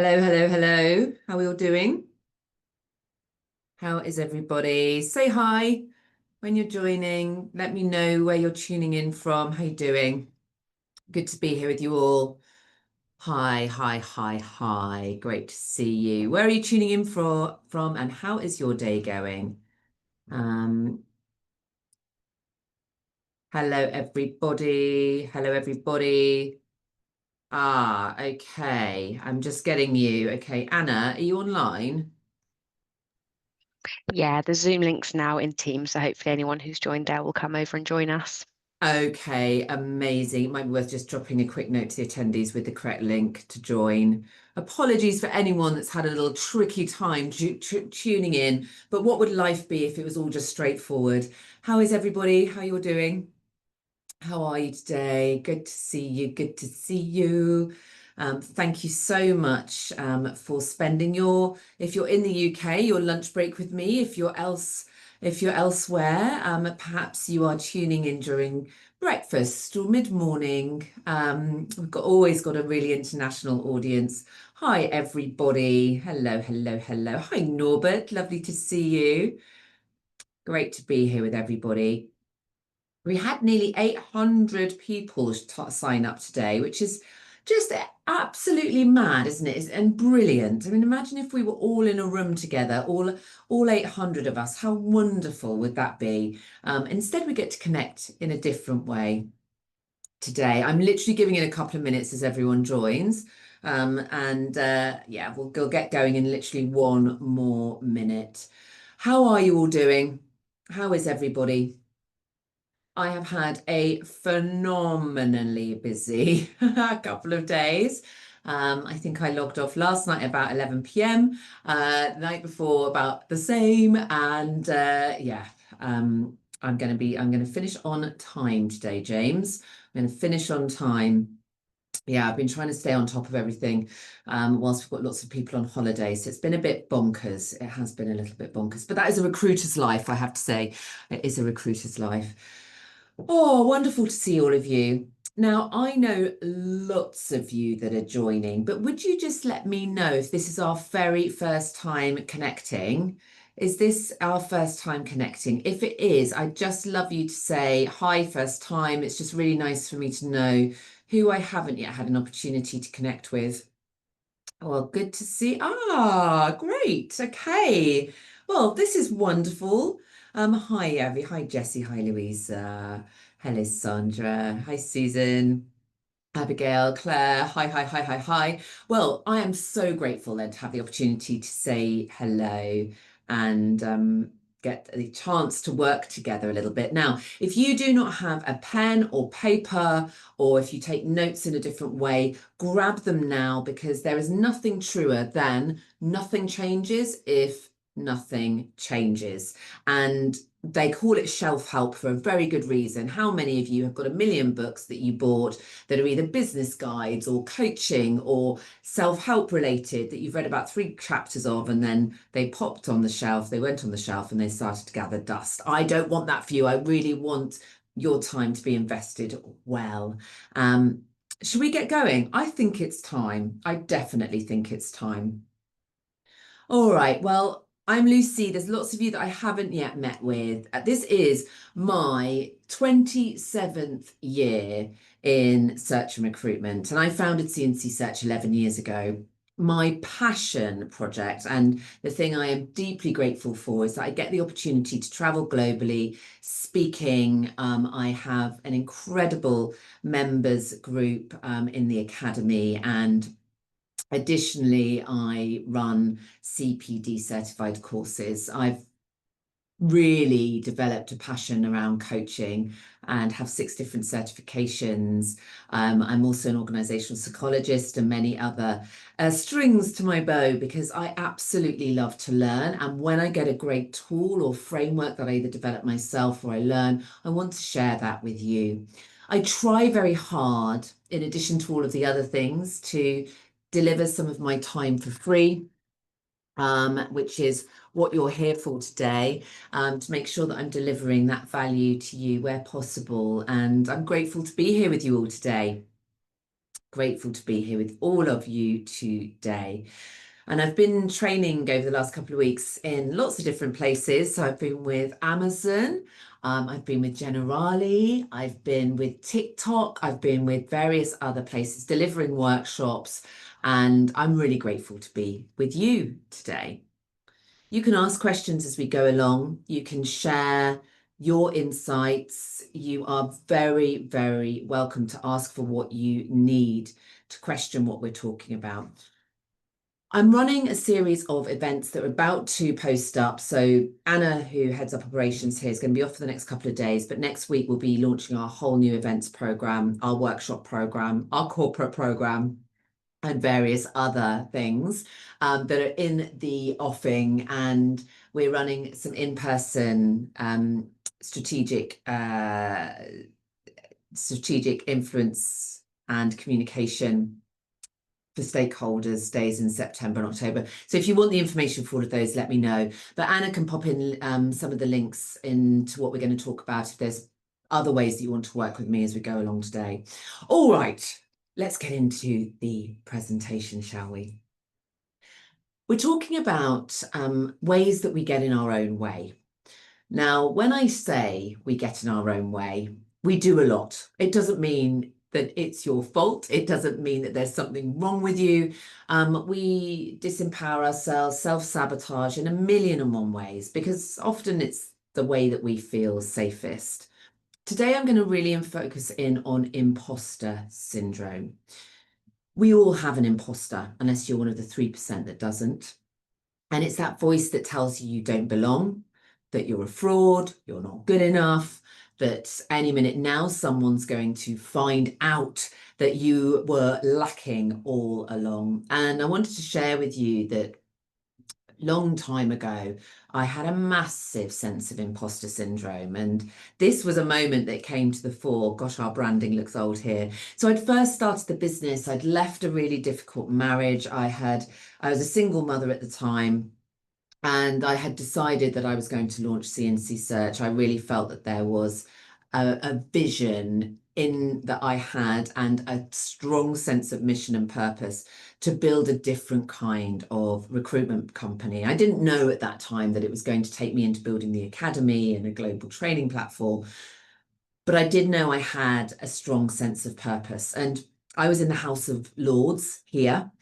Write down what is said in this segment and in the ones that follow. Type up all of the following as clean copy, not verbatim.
Hello, hello, hello. How are we all doing? How is everybody? Say hi when you're joining. Let me know where you're tuning in from. How you doing? Good to be here with you all. Hi, hi, hi, hi. Great to see you. Where are you tuning in from and how is your day going? Um, Hello, everybody. Hello, everybody. Okay. I'm just getting you. Okay, Anna, are you online? Yeah, the Zoom link's now in Teams, so hopefully anyone who's joined there will come over and join us. Okay, amazing. It might be worth just dropping a quick note to the attendees with the correct link to join. Apologies for anyone that's had a little tricky time tuning in, but what would life be if it was all just straightforward? How is everybody? How you're doing? How are you today? Good to see you. Good to see you. Thank you so much for spending if you're in the UK, your lunch break with me. If you're elsewhere, perhaps you are tuning in during breakfast or mid-morning. We've always got a really international audience. Hi, everybody. Hello, hello, hello. Hi, Norbert. Lovely to see you. Great to be here with everybody. We had nearly 800 people sign up today, which is just absolutely mad, isn't it? And brilliant. I mean, imagine if we were all in a room together, all 800 of us. How wonderful would that be? Instead, we get to connect in a different way today. I'm literally giving it a couple of minutes as everyone joins. Yeah, we'll get going in literally one more minute. How are you all doing? How is everybody? I have had a phenomenally busy couple of days. I think I logged off last night about 11 p.m., the night before about the same, and I'm going to finish on time today, James. I'm going to finish on time. Yeah, I've been trying to stay on top of everything whilst we've got lots of people on holiday. So it's been a bit bonkers. It has been a little bit bonkers, but that is a recruiter's life, I have to say. It is a recruiter's life. Oh, wonderful to see all of you. Now, I know lots of you that are joining, but would you just let me know if this is our very first time connecting? Is this our first time connecting? If it is, I'd just love you to say hi, first time. It's just really nice for me to know who I haven't yet had an opportunity to connect with. Well, good to see. Great. Okay. Well, this is wonderful. Hi, Avi. Hi, Jessie. Hi, Louisa. Hello, Sandra. Hi, Susan. Abigail, Claire, hi, hi, hi, hi, hi. Well, I am so grateful then to have the opportunity to say hello and get the chance to work together a little bit. Now, if you do not have a pen or paper, or if you take notes in a different way, grab them now because there is nothing truer than nothing changes if nothing changes. And they call it shelf help for a very good reason. How many of you have got a million books that you bought that are either business guides or coaching or self-help related that you've read about three chapters of and then they popped on the shelf, they went on the shelf and they started to gather dust? I don't want that for you. I really want your time to be invested well. Um, should we get going? I think it's time. I definitely think it's time. All right. Well, I'm Lucy. There's lots of you that I haven't yet met with. This is my 27th year in search and recruitment, and I founded CNC Search 11 years ago. My passion project and the thing I am deeply grateful for is that I get the opportunity to travel globally speaking. I have an incredible members group in the academy, and additionally, I run CPD certified courses. I've really developed a passion around coaching and have 6 different certifications. I'm also an organizational psychologist and many other strings to my bow because I absolutely love to learn. And when I get a great tool or framework that I either develop myself or I learn, I want to share that with you. I try very hard, in addition to all of the other things, to deliver some of my time for free, which is what you're here for today, to make sure that I'm delivering that value to you where possible. And I'm grateful to be here with you all today. Grateful to be here with all of you today. And I've been training over the last couple of weeks in lots of different places. So I've been with Amazon, I've been with Generali, I've been with TikTok, I've been with various other places delivering workshops, and I'm really grateful to be with you today. You can ask questions as we go along. You can share your insights. You are very, very welcome to ask for what you need to question what we're talking about. I'm running a series of events that are about to post up. So Anna, who heads up operations here, is going to be off for the next couple of days, but next week we'll be launching our whole new events program, our workshop program, our corporate program, and various other things that are in the offing. And we're running some in-person strategic influence and communication for stakeholders days in September and October. So if you want the information for all of those, let me know. But Anna can pop in some of the links into what we're going to talk about if there's other ways that you want to work with me as we go along today. All right, let's get into the presentation, shall we? We're talking about ways that we get in our own way. Now, when I say we get in our own way, we do a lot. It doesn't mean that it's your fault. It doesn't mean that there's something wrong with you. We disempower ourselves, self-sabotage in a million and one ways, because often it's the way that we feel safest. Today, I'm going to really focus in on imposter syndrome. We all have an imposter, unless you're one of the 3% that doesn't. And it's that voice that tells you you don't belong, that you're a fraud, you're not good enough, that any minute now someone's going to find out that you were lacking all along. And I wanted to share with you that long time ago, I had a massive sense of imposter syndrome. And this was a moment that came to the fore. Gosh, our branding looks old here. So I'd first started the business. I'd left a really difficult marriage. I was a single mother at the time. And I had decided that I was going to launch CNC Search. I really felt that there was a vision in that I had and a strong sense of mission and purpose to build a different kind of recruitment company. I didn't know at that time that it was going to take me into building the academy and a global training platform, but I did know I had a strong sense of purpose. And I was in the House of Lords here,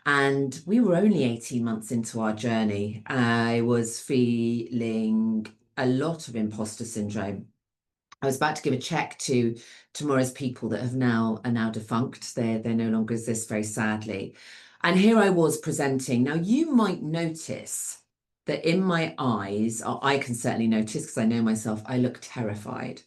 and we were only 18 months into our journey. I was feeling a lot of imposter syndrome. I was about to give a check to tomorrow's people that are now defunct. They no longer exist, very sadly. And here I was presenting. Now you might notice that in my eyes, or I can certainly notice because I know myself, I look terrified.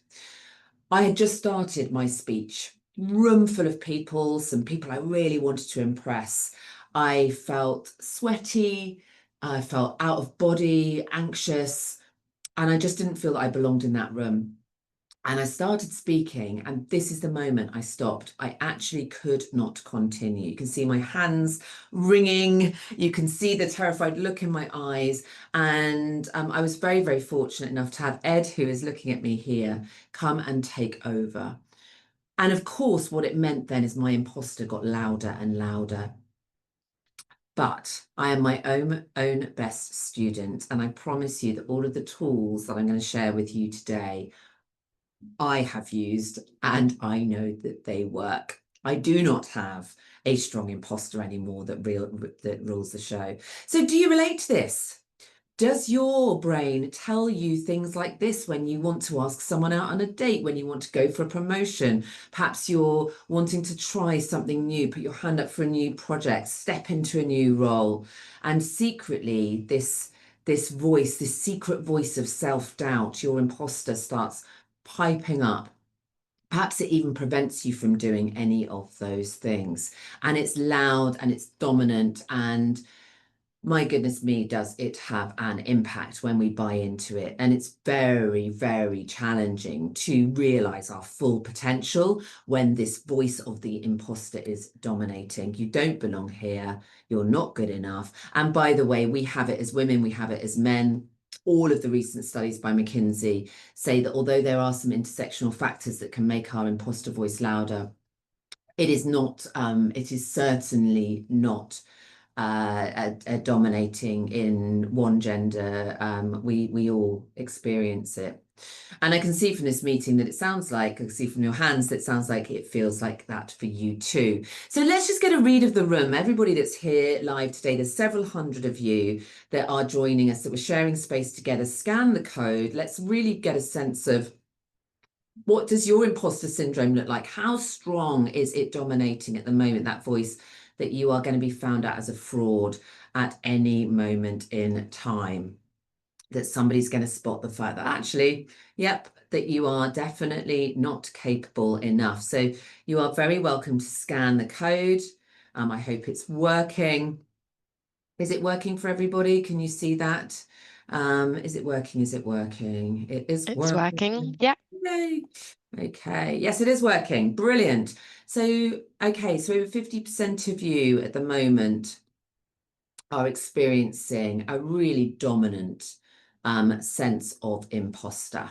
I had just started my speech, room full of people, some people I really wanted to impress. I felt sweaty, I felt out of body, anxious, and I just didn't feel that I belonged in that room. And I started speaking, and this is the moment I stopped. I actually could not continue. You can see my hands wringing. You can see the terrified look in my eyes. And I was very, very fortunate enough to have Ed, who is looking at me here, come and take over. And of course, what it meant then is my imposter got louder and louder. But I am my own best student. And I promise you that all of the tools that I'm going to share with you today I have used, and I know that they work. I do not have a strong imposter anymore that rules the show. So do you relate to this? Does your brain tell you things like this when you want to ask someone out on a date, when you want to go for a promotion? Perhaps you're wanting to try something new, put your hand up for a new project, step into a new role, and secretly this voice, this secret voice of self-doubt, your imposter starts piping up. Perhaps it even prevents you from doing any of those things. And it's loud and it's dominant. And my goodness me, does it have an impact when we buy into it. And it's very, very challenging to realize our full potential when this voice of the imposter is dominating. You don't belong here. You're not good enough. And by the way, we have it as women, we have it as men. All of the recent studies by McKinsey say that although there are some intersectional factors that can make our imposter voice louder, it is not, it is certainly not a dominating in one gender. We all experience it. And I can see from this meeting that it sounds like, I can see from your hands that it sounds like it feels like that for you too. So let's just get a read of the room. Everybody that's here live today, there's several hundred of you that are joining us, that we're sharing space together. Scan the code. Let's really get a sense of what does your imposter syndrome look like? How strong is it dominating at the moment, that voice that you are going to be found out as a fraud at any moment in time? That somebody's going to spot the fact that actually, yep, that you are definitely not capable enough. So you are very welcome to scan the code. I hope it's working. Is it working for everybody? Can you see that? Is it working? Is it working? It is It's working. working. Yeah. Yay. Okay. Yes, it is working. Brilliant. So, okay, so over 50% of you at the moment are experiencing a really dominant sense of imposter,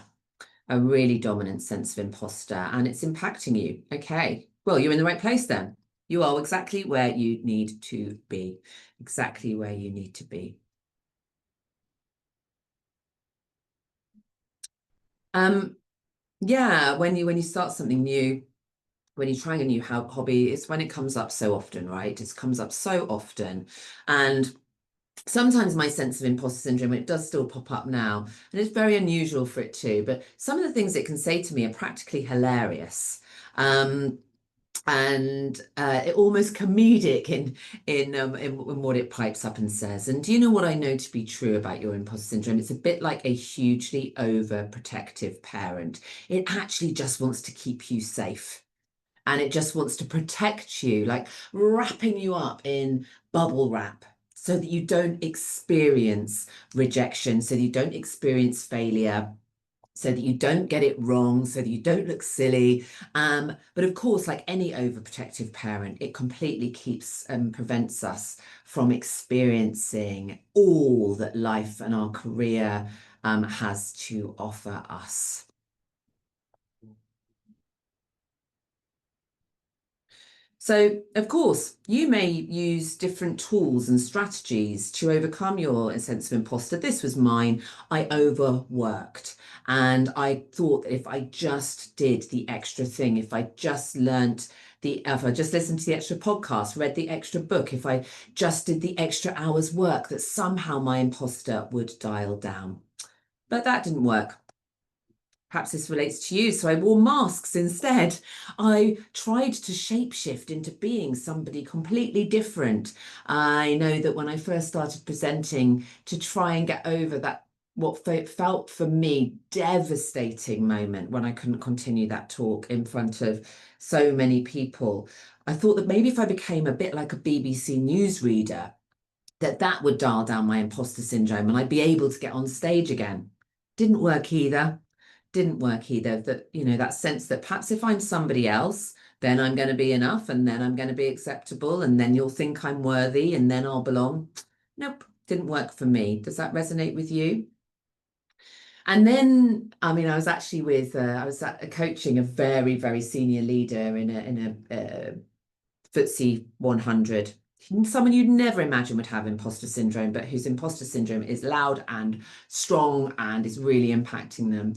a really dominant sense of imposter, and it's impacting you. Okay, well, you're in the right place then. You are exactly where you need to be, exactly where you need to be. Yeah, when you start something new, when you're trying a new hobby, it's when it comes up so often, right? It comes up so often. And sometimes my sense of imposter syndrome, it does still pop up now, and it's very unusual for it to, but some of the things it can say to me are practically hilarious. And it almost comedic in what it pipes up and says. And do you know what I know to be true about your imposter syndrome? It's a bit like a hugely overprotective parent. It actually just wants to keep you safe. And it just wants to protect you, like wrapping you up in bubble wrap so that you don't experience rejection, so that you don't experience failure, so that you don't get it wrong, so that you don't look silly. But of course, like any overprotective parent, it completely keeps and prevents us from experiencing all that life and our career has to offer us. So, of course, you may use different tools and strategies to overcome your sense of imposter. This was mine. I overworked and I thought that if I just did the extra thing, if I just if I just listened to the extra podcast, read the extra book, if I just did the extra hours work, that somehow my imposter would dial down. But that didn't work. Perhaps this relates to you. So I wore masks instead. I tried to shapeshift into being somebody completely different. I know that when I first started presenting, to try and get over that, what felt for me devastating moment when I couldn't continue that talk in front of so many people, I thought that maybe if I became a bit like a BBC newsreader, that would dial down my imposter syndrome and I'd be able to get on stage again. Didn't work either. Didn't work either. That, you know, that sense that perhaps if I'm somebody else, then I'm going to be enough and then I'm going to be acceptable and then you'll think I'm worthy and then I'll belong. Nope, didn't work for me. Does that resonate with you? And then, I mean, I was actually I was coaching a very, very senior leader in a FTSE 100, someone you'd never imagine would have imposter syndrome, but whose imposter syndrome is loud and strong and is really impacting them.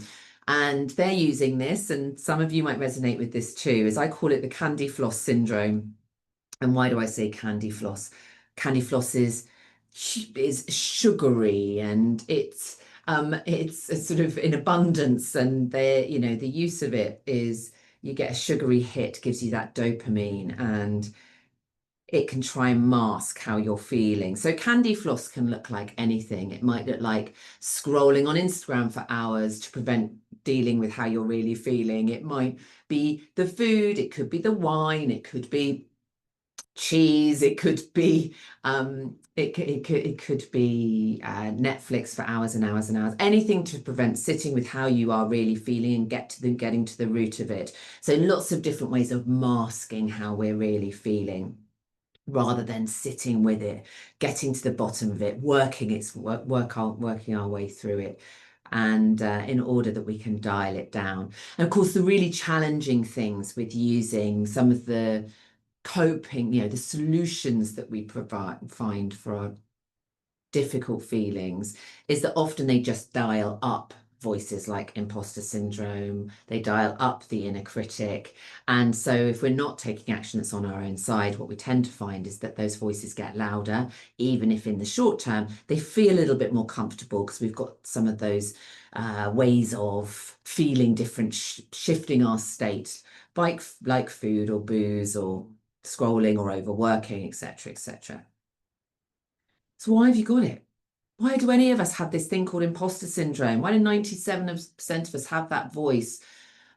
And they're using this, and some of you might resonate with this too, as I call it the candy floss syndrome. And why do I say candy floss? Candy floss is sugary and it's sort of in abundance, and the use of it is you get a sugary hit, gives you that dopamine, and it can try and mask how you're feeling. So candy floss can look like anything. It might look like scrolling on Instagram for hours to prevent dealing with how you're really feeling. It might be the food, it could be the wine, it could be cheese, it could be it could be Netflix for hours and hours and hours. Anything to prevent sitting with how you are really feeling and getting to the root of it. So lots of different ways of masking how we're really feeling, rather than sitting with it, getting to the bottom of it, working our way through it. and in order that we can dial it down. And of course, the really challenging things with using some of the coping, the solutions that we find for our difficult feelings is that often they just dial up voices like imposter syndrome, they dial up the inner critic. And so if we're not taking action that's on our own side, what we tend to find is that those voices get louder, even if in the short term they feel a little bit more comfortable because we've got some of those ways of feeling different, shifting our state, like food or booze or scrolling or overworking, etc., etc. So why have you got it? Why do any of us have this thing called imposter syndrome? Why do 97% of us have that voice?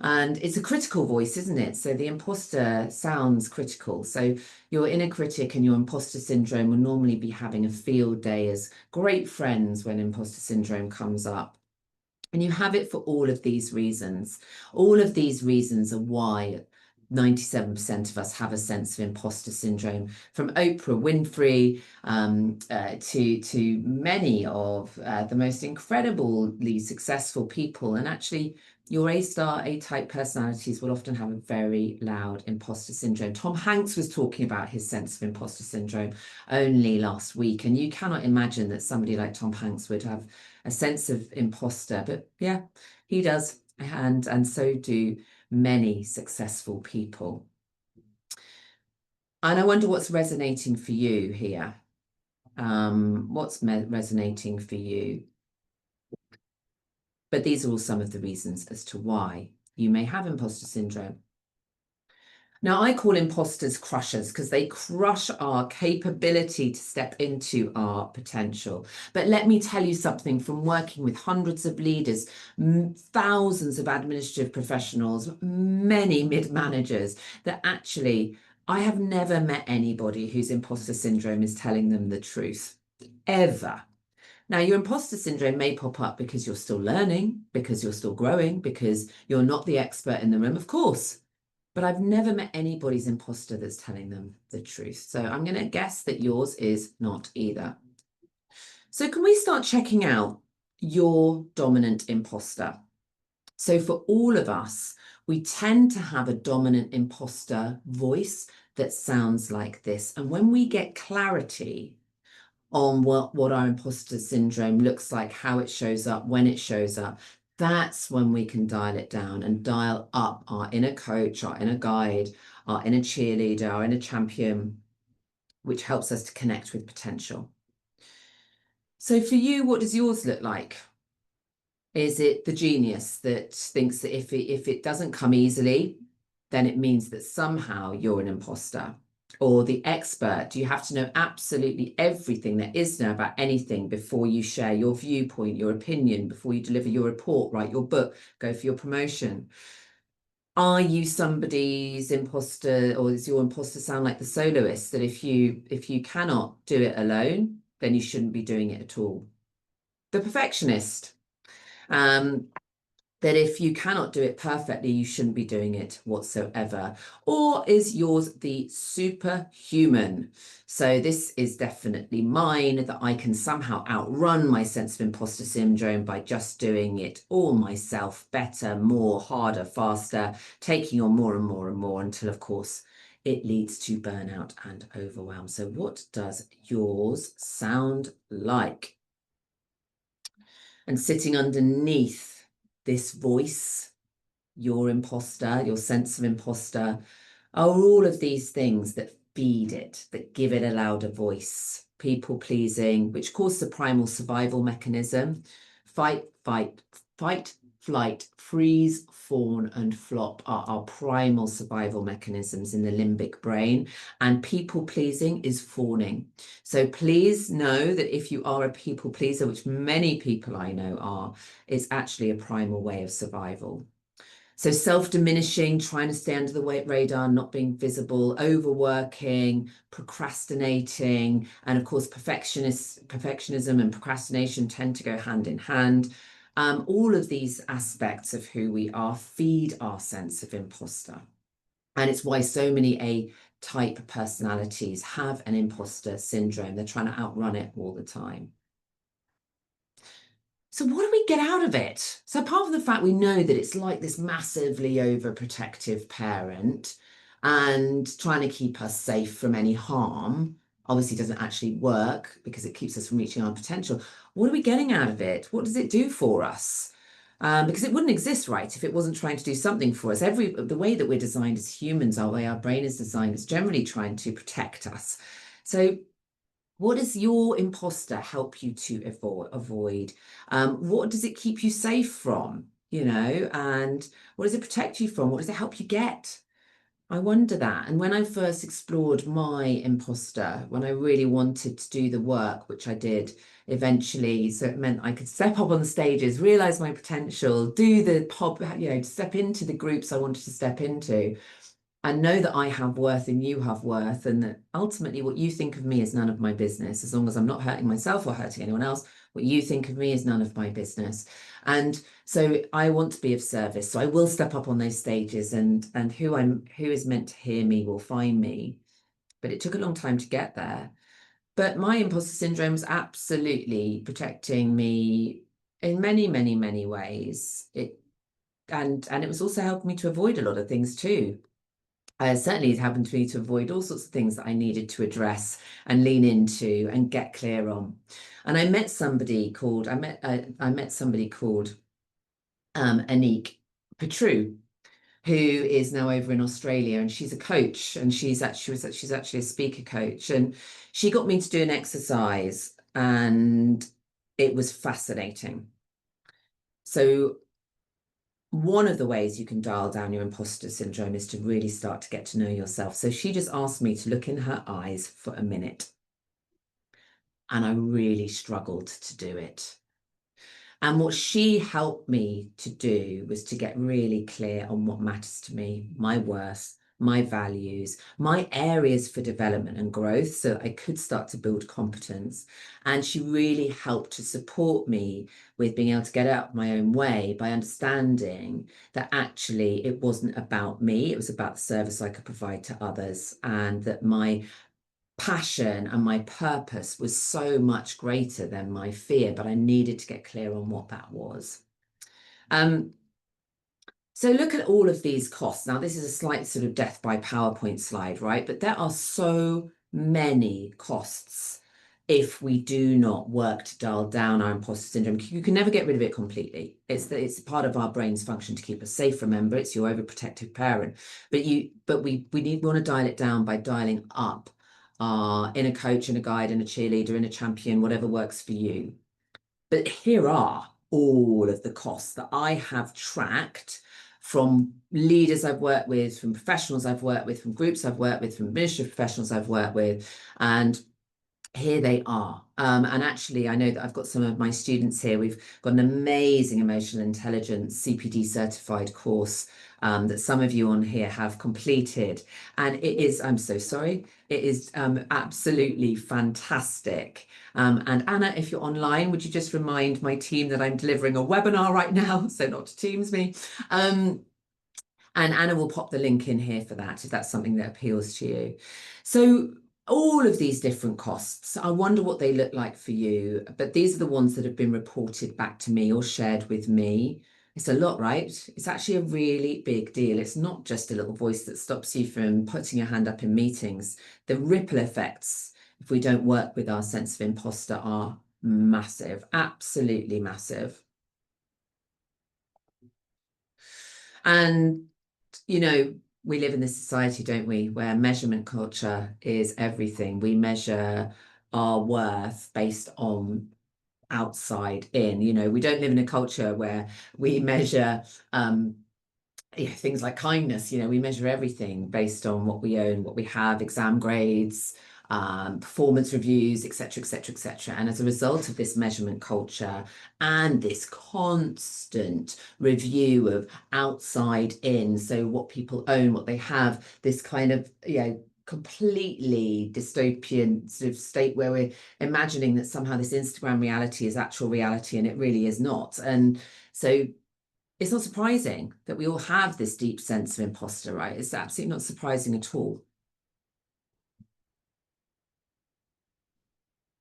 And it's a critical voice, isn't it? So the imposter sounds critical. So your inner critic and your imposter syndrome will normally be having a field day as great friends when imposter syndrome comes up. And you have it for all of these reasons. All of these reasons are why 97% of us have a sense of imposter syndrome, from Oprah Winfrey to many of the most incredibly successful people. And actually, your A-star, A-type personalities will often have a very loud imposter syndrome. Tom Hanks was talking about his sense of imposter syndrome only last week. And you cannot imagine that somebody like Tom Hanks would have a sense of imposter, but yeah, he does. And so do many successful people. And I wonder what's resonating for you here. What's resonating for you? But these are all some of the reasons as to why you may have imposter syndrome. Now, I call imposters crushers because they crush our capability to step into our potential. But let me tell you something from working with hundreds of leaders, thousands of administrative professionals, many mid-managers, that actually I have never met anybody whose imposter syndrome is telling them the truth, ever. Now, your imposter syndrome may pop up because you're still learning, because you're still growing, because you're not the expert in the room, of course. But I've never met anybody's imposter that's telling them the truth. So I'm going to guess that yours is not either. So can we start checking out your dominant imposter? So for all of us, we tend to have a dominant imposter voice that sounds like this. And when we get clarity on what our imposter syndrome looks like, how it shows up, when it shows up, that's when we can dial it down and dial up our inner coach, our inner guide, our inner cheerleader, our inner champion, which helps us to connect with potential. So for you, what does yours look like? Is it the genius that thinks that if it doesn't come easily, then it means that somehow you're an imposter? Or the expert, do you have to know absolutely everything there is to know about anything before you share your viewpoint, your opinion, before you deliver your report, write your book, go for your promotion? Are you somebody's imposter, or does your imposter sound like the soloist, that if you cannot do it alone, then you shouldn't be doing it at all? The perfectionist, that if you cannot do it perfectly, you shouldn't be doing it whatsoever? Or is yours the superhuman? So this is definitely mine, that I can somehow outrun my sense of imposter syndrome by just doing it all myself, better, more, harder, faster, taking on more and more and more until, of course, it leads to burnout and overwhelm. So what does yours sound like? And sitting underneath this voice, your imposter, your sense of imposter, are all of these things that feed it, that give it a louder voice. People pleasing, which causes a primal survival mechanism. Fight, flight, freeze, fawn, and flop are our primal survival mechanisms in the limbic brain. And people pleasing is fawning. So please know that if you are a people pleaser, which many people I know are, it's actually a primal way of survival. So self-diminishing, trying to stay under the radar, not being visible, overworking, procrastinating, and of course, perfectionism and procrastination tend to go hand in hand. All of these aspects of who we are feed our sense of imposter. And it's why so many A-type personalities have an imposter syndrome. They're trying to outrun it all the time. So what do we get out of it? So apart from the fact we know that it's like this massively overprotective parent and trying to keep us safe from any harm, obviously doesn't actually work because it keeps us from reaching our potential. What are we getting out of it? What does it do for us? Because it wouldn't exist, right, if it wasn't trying to do something for us. The way that we're designed as humans, our way our brain is designed, is generally trying to protect us. So what does your imposter help you to avoid? What does it keep you safe from? And what does it protect you from? What does it help you get? I wonder that. And when I first explored my imposter, when I really wanted to do the work, which I did eventually, so it meant I could step up on the stages, realize my potential, do the pop, step into the groups I wanted to step into and know that I have worth and you have worth, and that ultimately what you think of me is none of my business. As long as I'm not hurting myself or hurting anyone else, what you think of me is none of my business. And so I want to be of service. So I will step up on those stages, and who is meant to hear me will find me. But it took a long time to get there. But my imposter syndrome was absolutely protecting me in many, many, many ways. And it was also helping me to avoid a lot of things too. Certainly, it happened to me to avoid all sorts of things that I needed to address and lean into and get clear on. And I met somebody called Anique Petru, who is now over in Australia, and she's a coach, and she's actually a speaker coach, and she got me to do an exercise, and it was fascinating. So one of the ways you can dial down your imposter syndrome is to really start to get to know yourself. So she just asked me to look in her eyes for a minute. And I really struggled to do it. And what she helped me to do was to get really clear on what matters to me, my worth, my values, my areas for development and growth, so that I could start to build competence. And she really helped to support me with being able to get out of my own way by understanding that actually it wasn't about me, it was about the service I could provide to others, and that my passion and my purpose was so much greater than my fear, but I needed to get clear on what that was. So look at all of these costs. Now, this is a slight sort of death by PowerPoint slide, right? But there are so many costs if we do not work to dial down our imposter syndrome. You can never get rid of it completely. It's part of our brain's function to keep us safe. Remember, it's your overprotective parent. But we want to dial it down by dialing up our inner coach and a guide and a cheerleader and a champion, whatever works for you. But here are all of the costs that I have tracked from leaders I've worked with, from professionals I've worked with, from groups I've worked with, from administrative professionals I've worked with. And here they are. And actually, I know that I've got some of my students here. We've got an amazing emotional intelligence CPD certified course that some of you on here have completed. And it is, I'm so sorry, it is absolutely fantastic. And Anna, if you're online, would you just remind my team that I'm delivering a webinar right now, so not to Teams me. And Anna will pop the link in here for that if that's something that appeals to you. So all of these different costs, I wonder what they look like for you, but these are the ones that have been reported back to me or shared with me. It's a lot, right? It's actually a really big deal. It's not just a little voice that stops you from putting your hand up in meetings. The ripple effects, if we don't work with our sense of imposter, are massive, absolutely massive. And we live in this society, don't we, where measurement culture is everything. We measure our worth based on outside in. We don't live in a culture where we measure things like kindness. We measure everything based on what we own, what we have, exam grades, performance reviews, etc., etc., etc. And as a result of this measurement culture and this constant review of outside in, so what people own, what they have, this kind of completely dystopian sort of state where we're imagining that somehow this Instagram reality is actual reality, and it really is not. And so it's not surprising that we all have this deep sense of imposter, right? It's absolutely not surprising at all.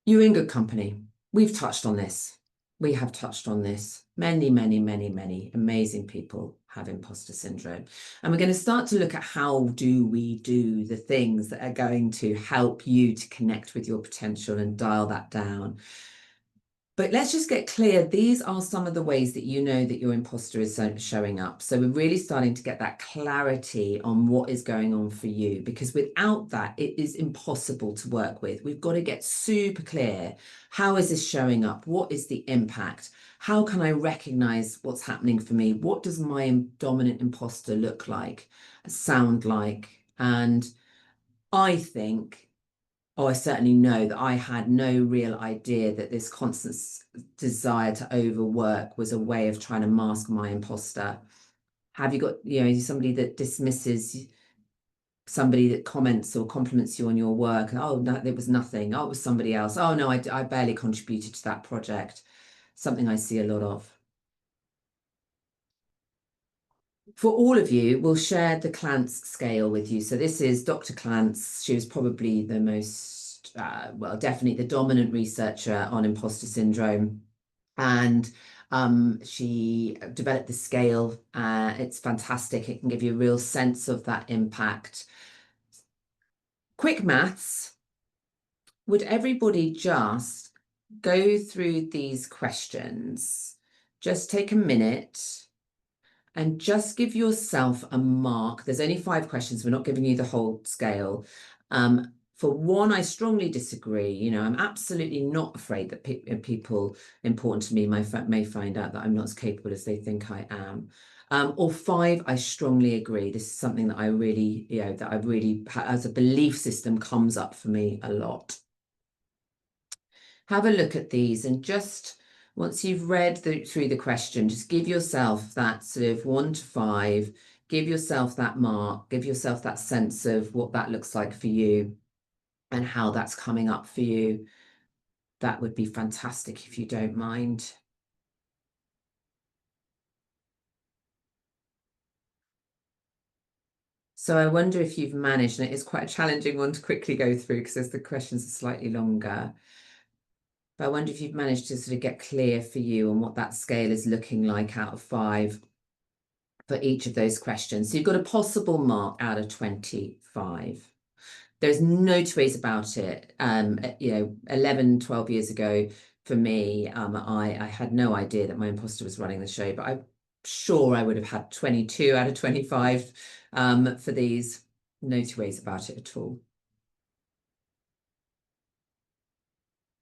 You're in good company. We've touched on this. we have touched on this. Many, many, many, many amazing people have imposter syndrome. And we're going to start to look at how do we do the things that are going to help you to connect with your potential and dial that down. But let's just get clear. These are some of the ways that you know that your imposter is showing up. So we're really starting to get that clarity on what is going on for you, because without that, it is impossible to work with. We've got to get super clear. How is this showing up? What is the impact? How can I recognize what's happening for me? What does my dominant imposter look like, sound like? And I think, oh, I certainly know that I had no real idea that this constant desire to overwork was a way of trying to mask my imposter. Have you got, somebody that dismisses, somebody that comments or compliments you on your work? Oh, no, it was nothing. Oh, it was somebody else. Oh, no, I barely contributed to that project. Something I see a lot of. For all of you, we'll share the Clance scale with you. So this is Dr. Clance. She was probably the most, well, definitely the dominant researcher on imposter syndrome. And she developed the scale. It's fantastic. It can give you a real sense of that impact. Quick maths. Would everybody just go through these questions? Just take a minute and just give yourself a mark. There's only 5 questions. We're not giving you the whole scale. For one, I strongly disagree. I'm absolutely not afraid that people important to me may find out that I'm not as capable as they think I am. Or 5, I strongly agree. This is something that I really, as a belief system, comes up for me a lot. Have a look at these, and just once you've read through the question, just give yourself that sort of 1 to 5, give yourself that mark, give yourself that sense of what that looks like for you and how that's coming up for you. That would be fantastic if you don't mind. So I wonder if you've managed, and it is quite a challenging one to quickly go through because the questions are slightly longer. But I wonder if you've managed to sort of get clear for you on what that scale is looking like out of 5 for each of those questions. So you've got a possible mark out of 25. There's no two ways about it. 11, 12 years ago, for me, I had no idea that my imposter was running the show, but I'm sure I would have had 22 out of 25 for these. No two ways about it at all.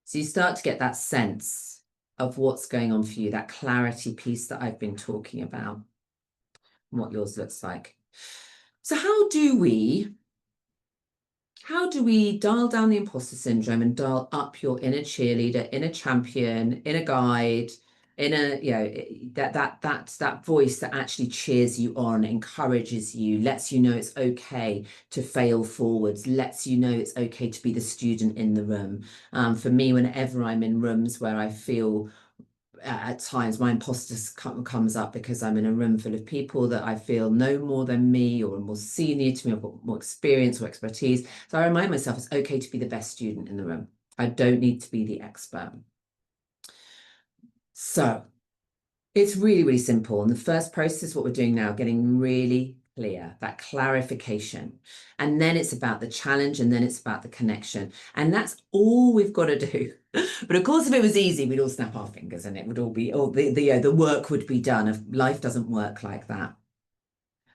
So you start to get that sense of what's going on for you, that clarity piece that I've been talking about, and what yours looks like. So how do we dial down the imposter syndrome and dial up your inner cheerleader, inner champion, inner guide, inner, that voice that actually cheers you on, encourages you, lets you know it's okay to fail forwards, lets you know it's okay to be the student in the room. For me, whenever I'm in rooms where I feel at times my imposter comes up because I'm in a room full of people that I feel know more than me or are more senior to me or got more experience or expertise. So I remind myself it's okay to be the best student in the room. I don't need to be the expert. So it's really, really simple. And the first process, what we're doing now, getting really clear, that clarification. And then it's about the challenge, and then it's about the connection. And that's all we've got to do. But of course, if it was easy, we'd all snap our fingers and it would all be, the work would be done. If life doesn't work like that.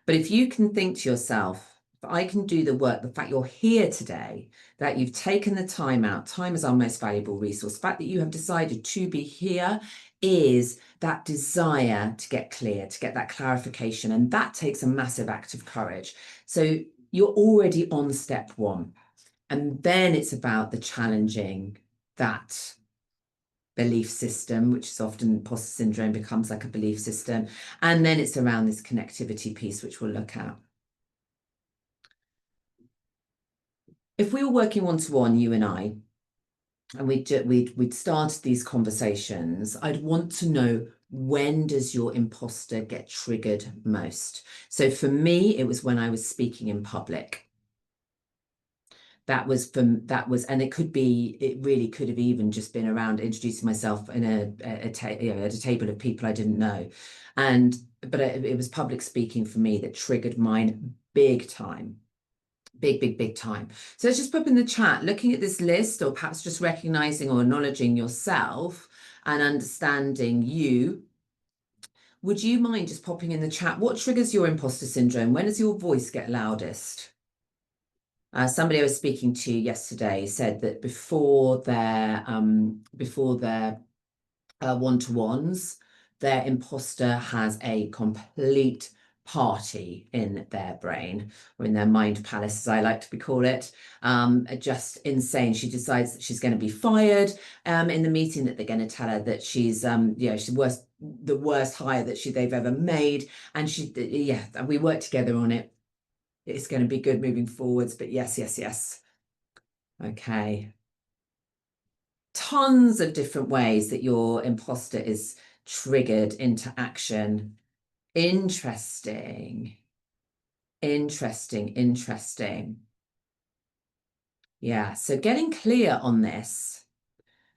But if you can think to yourself, if I can do the work, the fact you're here today, that you've taken the time out, time is our most valuable resource. The fact that you have decided to be here is that desire to get clear, to get that clarification. And that takes a massive act of courage. So you're already on step 1. And then it's about the challenging that belief system, which is often imposter syndrome becomes like a belief system. And then it's around this connectivity piece, which we'll look at. If we were working one-to-one, you and I, and we'd started these conversations, I'd want to know, when does your imposter get triggered most? So for me, it was when I was speaking in public. and it really could have even just been around introducing myself in at a table of people I didn't know. But it was public speaking for me that triggered mine big time. Big time. So let's just put in the chat, looking at this list, or perhaps just recognizing or acknowledging yourself and understanding you. Would you mind just popping in the chat, what triggers your imposter syndrome? When does your voice get loudest? Somebody I was speaking to yesterday said that before their one-to-ones, their imposter has a complete party in their brain, or in their mind palace, as I like to call it. Just insane. She decides that she's going to be fired in the meeting, that they're going to tell her that she's she's the worst hire that they've ever made, and we work together on it. It's going to be good moving forwards, but yes. Okay. Tons of different ways that your imposter is triggered into action. Interesting. Yeah, so getting clear on this,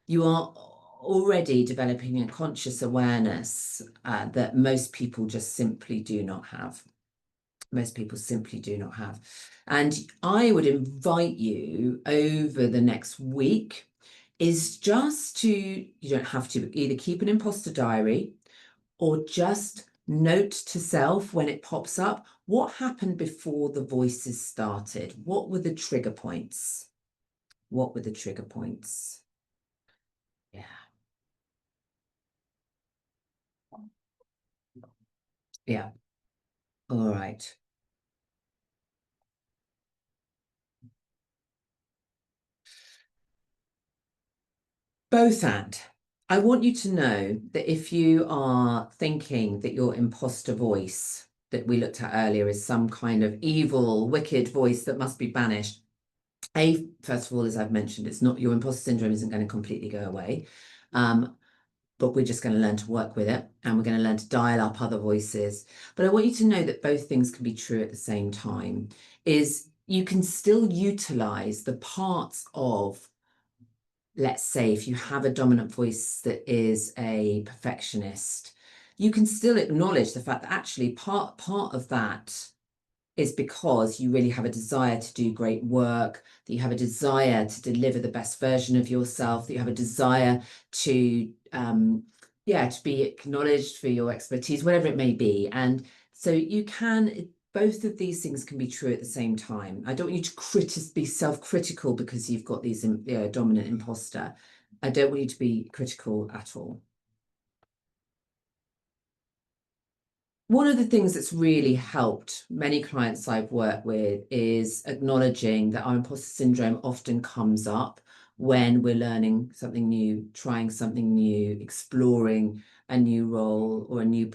you are already developing a conscious awareness that most people just simply do not have. Most people simply do not have. And I would invite you over the next week is just to, you don't have to either keep an imposter diary or just note to self when it pops up, what happened before the voices started? What were the trigger points? What were the trigger points? Yeah. Yeah. All right. Both and. I want you to know that if you are thinking that your imposter voice that we looked at earlier is some kind of evil, wicked voice that must be banished, first of all, as I've mentioned, it's not, your imposter syndrome isn't going to completely go away. But we're just going to learn to work with it, and we're going to learn to dial up other voices. But I want you to know that both things can be true at the same time, is you can still utilize the parts of, let's say, if you have a dominant voice that is a perfectionist, you can still acknowledge the fact that actually part of that is because you really have a desire to do great work, that you have a desire to deliver the best version of yourself, that you have a desire to to be acknowledged for your expertise, whatever it may be. And so you can, both of these things can be true at the same time. I don't want you to be self-critical because you've got these dominant imposter. I don't want you to be critical at all. One of the things that's really helped many clients I've worked with is acknowledging that our imposter syndrome often comes up when we're learning something new, trying something new, exploring a new role or a new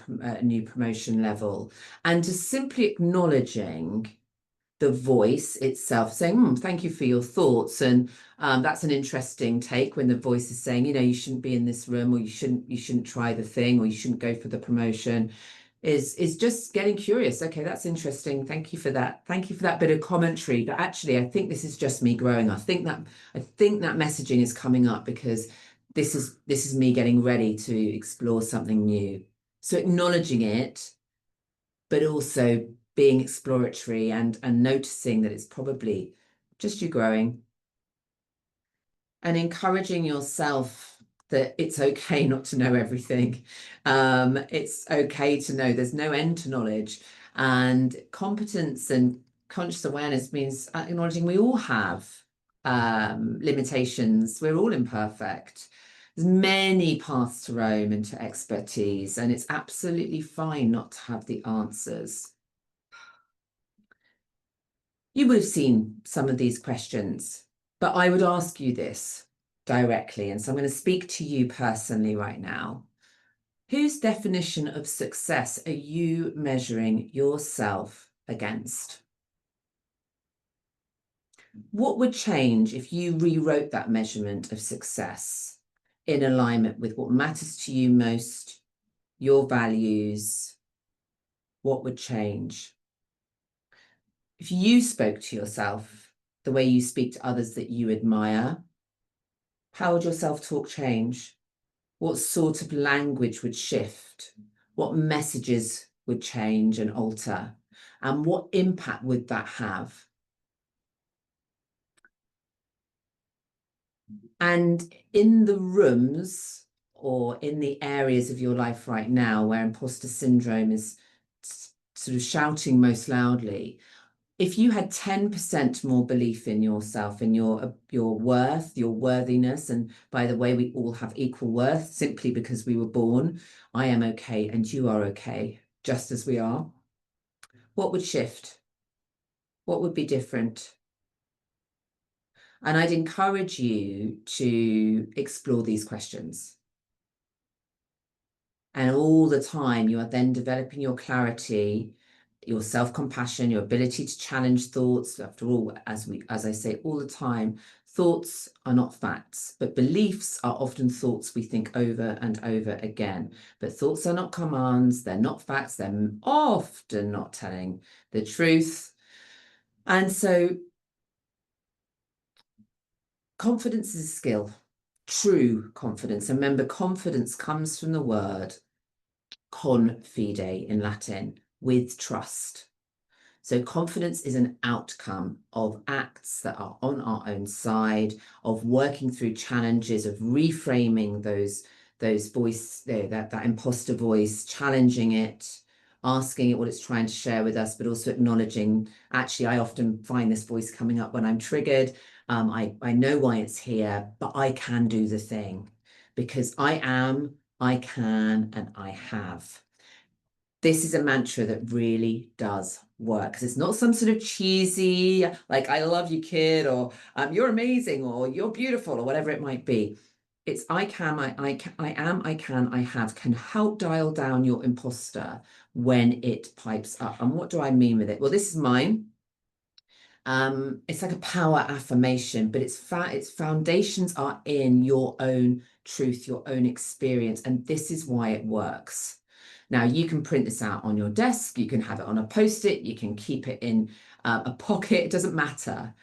promotion level, and just simply acknowledging the voice itself, saying, thank you for your thoughts. And that's an interesting take when the voice is saying, you shouldn't be in this room, or you shouldn't try the thing, or you shouldn't go for the promotion. Is just getting curious. Okay, that's interesting. Thank you for that. Thank you for that bit of commentary. But actually, I think this is just me growing. I think that messaging is coming up because this is me getting ready to explore something new. So acknowledging it, but also being exploratory and noticing that it's probably just you growing, and encouraging yourself that it's okay not to know everything. It's okay to know there's no end to knowledge, and competence and conscious awareness means acknowledging we all have limitations. We're all imperfect. There's many paths to Rome and to expertise, and it's absolutely fine not to have the answers. You would have seen some of these questions, but I would ask you this directly. And so I'm going to speak to you personally right now. Whose definition of success are you measuring yourself against? What would change if you rewrote that measurement of success in alignment with what matters to you most, your values? What would change? If you spoke to yourself the way you speak to others that you admire? How would your self-talk change? What sort of language would shift? What messages would change and alter? And what impact would that have? And in the rooms or in the areas of your life right now where imposter syndrome is sort of shouting most loudly, if you had 10% more belief in yourself, in your worth, your worthiness, and by the way, we all have equal worth simply because we were born, I am okay and you are okay, just as we are, what would shift? What would be different? And I'd encourage you to explore these questions. And all the time, you are then developing your clarity, your self-compassion, your ability to challenge thoughts. After all, as I say all the time, thoughts are not facts, but beliefs are often thoughts we think over and over again. But thoughts are not commands, they're not facts, they're often not telling the truth. And so confidence is a skill, true confidence. And remember, confidence comes from the word confide in Latin, with trust. So confidence is an outcome of acts that are on our own side, of working through challenges, of reframing those voice, that imposter voice, challenging it, asking it what it's trying to share with us, but also acknowledging, actually, I often find this voice coming up when I'm triggered. I know why it's here, but I can do the thing because I am, I can, and I have. This is a mantra that really does work because it's not some sort of cheesy, like, I love you, kid, or you're amazing, or you're beautiful, or whatever it might be. It's I can, I can, I am, I can, I have, can help dial down your imposter when it pipes up. And what do I mean with it? Well, this is mine. It's like a power affirmation, but its foundations are in your own truth, your own experience, and this is why it works. Now, you can print this out on your desk, you can have it on a post-it, you can keep it in a pocket, it doesn't matter.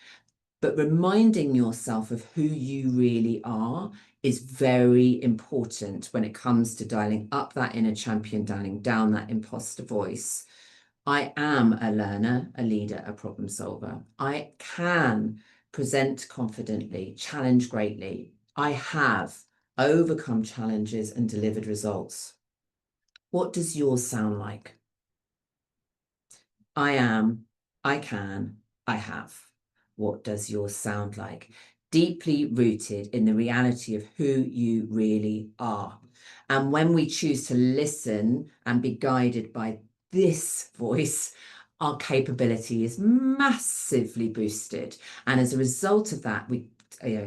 But reminding yourself of who you really are is very important when it comes to dialing up that inner champion, dialing down that imposter voice. I am a learner, a leader, a problem solver. I can present confidently, challenge greatly. I have overcome challenges and delivered results. What does yours sound like? I am, I can, I have. What does yours sound like? Deeply rooted in the reality of who you really are. And when we choose to listen and be guided by this voice, our capability is massively boosted. And as a result of that,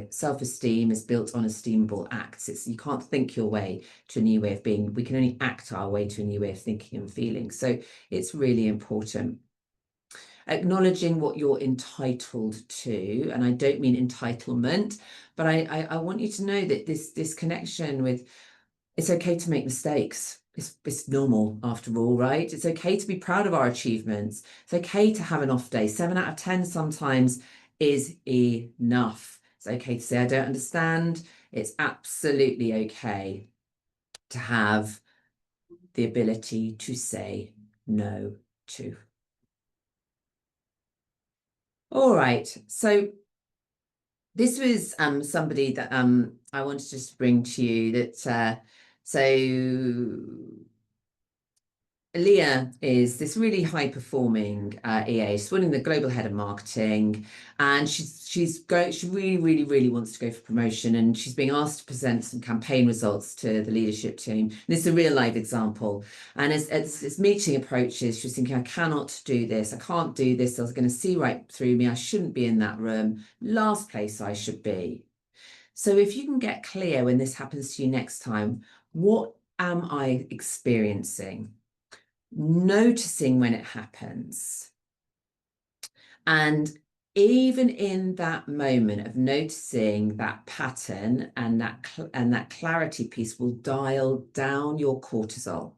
self-esteem is built on esteemable acts. You can't think your way to a new way of being. We can only act our way to a new way of thinking and feeling. So it's really important. Acknowledging what you're entitled to, and I don't mean entitlement, but I want you to know that this connection with, it's okay to make mistakes. It's normal after all, right? It's okay to be proud of our achievements. It's okay to have an off day. 7 out of 10 sometimes is enough. It's okay to say, I don't understand. It's absolutely okay to have the ability to say no to. All right, so this was somebody that I wanted to just bring to you that so Leah is this really high performing EA. She's winning the global head of marketing, and she really wants to go for promotion, and she's being asked to present some campaign results to the leadership team. And this is a real life example. And as meeting approaches, she's thinking, I cannot do this, I can't do this, they're going to see right through me, I shouldn't be in that room, last place I should be. So if you can get clear when this happens to you next time, what am I experiencing? Noticing when it happens. And even in that moment of noticing that pattern and that clarity piece will dial down your cortisol.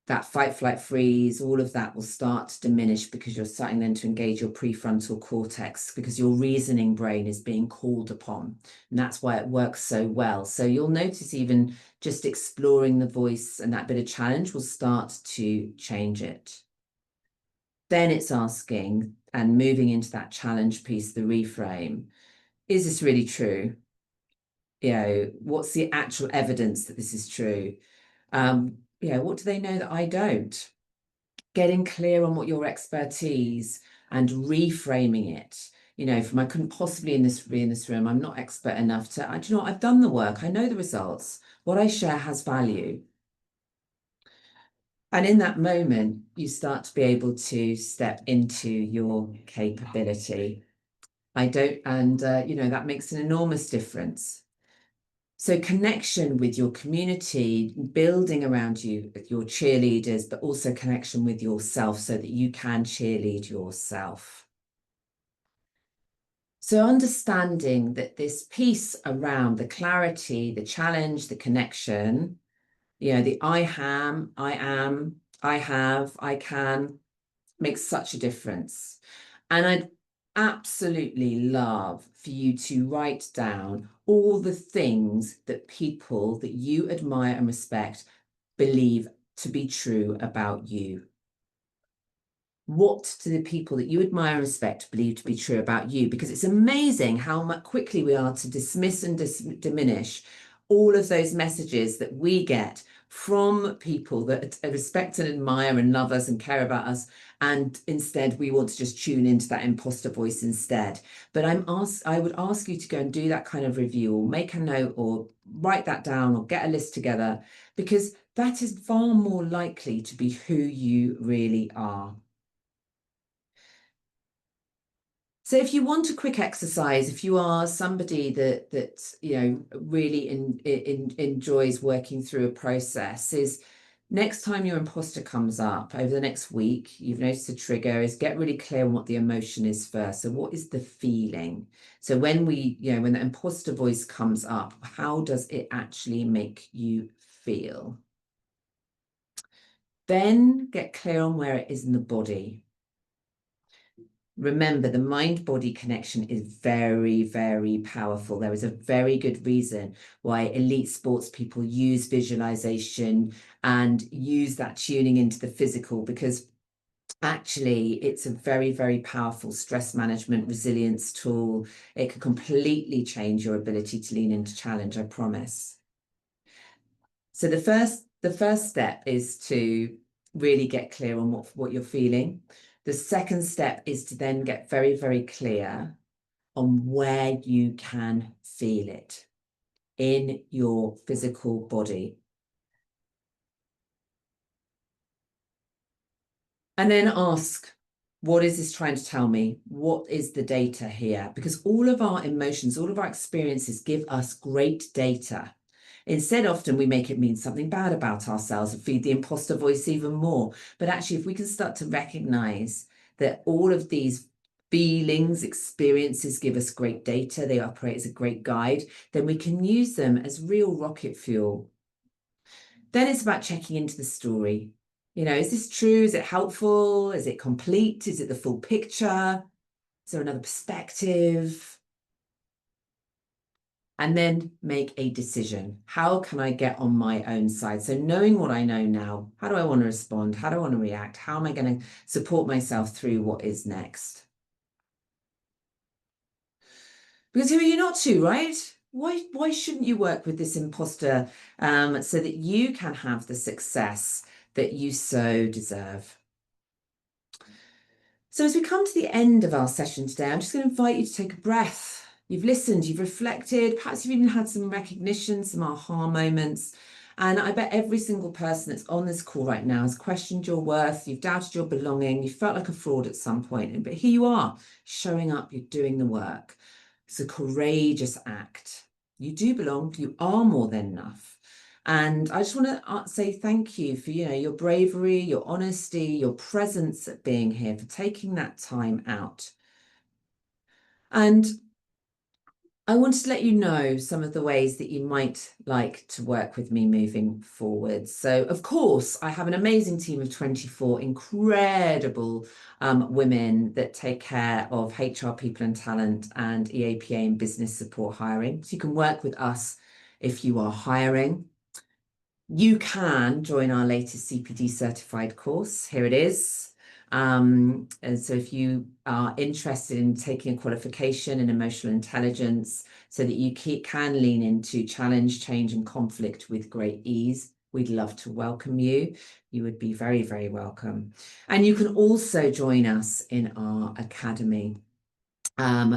that fight, flight, freeze, all of that will start to diminish because you're starting then to engage your prefrontal cortex because your reasoning brain is being called upon. And that's why it works so well. So you'll notice even just exploring the voice and that bit of challenge will start to change it. Then it's asking and moving into that challenge piece, the reframe. Is this really true? What's the actual evidence that this is true? What do they know that I don't? Getting clear on what your expertise and reframing it. From I couldn't possibly be in this room. I'm not expert enough to, do you know what? I've done the work. I know the results. What I share has value. And in that moment, you start to be able to step into your capability. That makes an enormous difference. So connection with your community, building around you, your cheerleaders, but also connection with yourself so that you can cheerlead yourself. So understanding that this piece around the clarity, the challenge, the connection, the I am, I have, I can, makes such a difference. And I'd absolutely love for you to write down all the things that people that you admire and respect believe to be true about you. What do the people that you admire and respect believe to be true about you? Because it's amazing how quickly we are to dismiss and diminish all of those messages that we get from people that respect and admire and love us and care about us. And instead, we want to just tune into that imposter voice instead. But I would ask you to go and do that kind of review or make a note or write that down or get a list together, because that is far more likely to be who you really are. So if you want a quick exercise, if you are somebody that really enjoys working through a process, is next time your imposter comes up over the next week, you've noticed a trigger, is get really clear on what the emotion is first. So what is the feeling? So when when the imposter voice comes up, how does it actually make you feel? Then get clear on where it is in the body. Remember, the mind-body connection is very, very powerful. There is a very good reason why elite sports people use visualization and use that tuning into the physical, because actually it's a very, very powerful stress management resilience tool. It can completely change your ability to lean into challenge, I promise. So the first step is to really get clear on what you're feeling. The second step is to then get very, very clear on where you can feel it in your physical body. And then ask, what is this trying to tell me? What is the data here? Because all of our emotions, all of our experiences give us great data. Instead, often we make it mean something bad about ourselves and feed the imposter voice even more. But actually, if we can start to recognize that all of these feelings, experiences give us great data, they operate as a great guide, then we can use them as real rocket fuel. Then it's about checking into the story. Is this true? Is it helpful? Is it complete? Is it the full picture? Is there another perspective? And then make a decision. How can I get on my own side? So knowing what I know now, how do I want to respond? How do I want to react? How am I going to support myself through what is next? Because who are you not to, right? Why shouldn't you work with this imposter so that you can have the success that you so deserve? So as we come to the end of our session today, I'm just going to invite you to take a breath. You've listened, you've reflected, perhaps you've even had some recognition, some aha moments. And I bet every single person that's on this call right now has questioned your worth, you've doubted your belonging, you felt like a fraud at some point. But here you are, showing up, you're doing the work. It's a courageous act. You do belong, you are more than enough. And I just want to say thank you for, your bravery, your honesty, your presence at being here, for taking that time out. And I wanted to let you know some of the ways that you might like to work with me moving forward. So, of course, I have an amazing team of 24 incredible women that take care of HR, people and talent, and EAPA and business support hiring. So you can work with us if you are hiring. You can join our latest CPD certified course. Here it is. And so if you are interested in taking a qualification in emotional intelligence so that you can lean into challenge, change, and conflict with great ease, we'd love to welcome you. You would be very, very welcome. And you can also join us in our academy,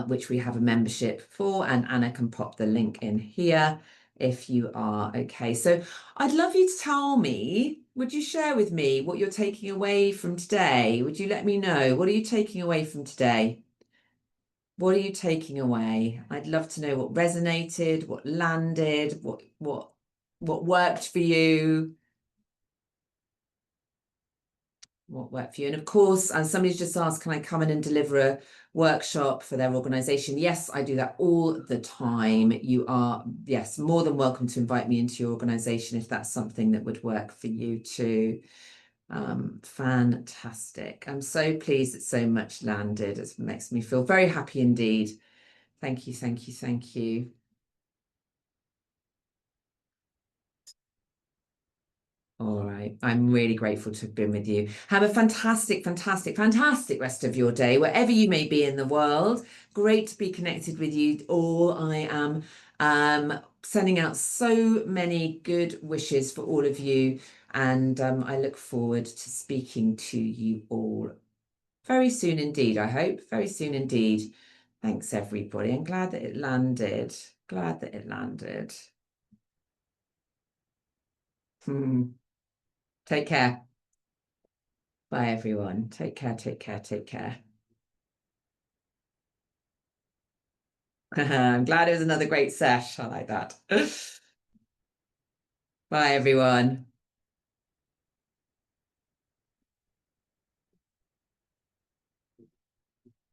which we have a membership for, and Anna can pop the link in here if you are okay. So I'd love you to tell me, would you share with me what you're taking away from today? Would you let me know? What are you taking away from today? What are you taking away? I'd love to know what resonated, what landed, what worked for you. What worked for you. And of course, somebody's just asked, can I come in and deliver a workshop for their organization? Yes, I do that all the time. You are, yes, more than welcome to invite me into your organization if that's something that would work for you too. Fantastic. I'm so pleased that so much landed. It makes me feel very happy indeed. Thank you, thank you, thank you. All right. I'm really grateful to have been with you. Have a fantastic, fantastic, fantastic rest of your day, wherever you may be in the world. Great to be connected with you all. I am sending out so many good wishes for all of you. And I look forward to speaking to you all very soon indeed, I hope. Very soon indeed. Thanks, everybody. I'm glad that it landed. Glad that it landed. Take care. Bye, everyone. Take care, take care, take care. I'm glad it was another great sesh. I like that. Bye, everyone.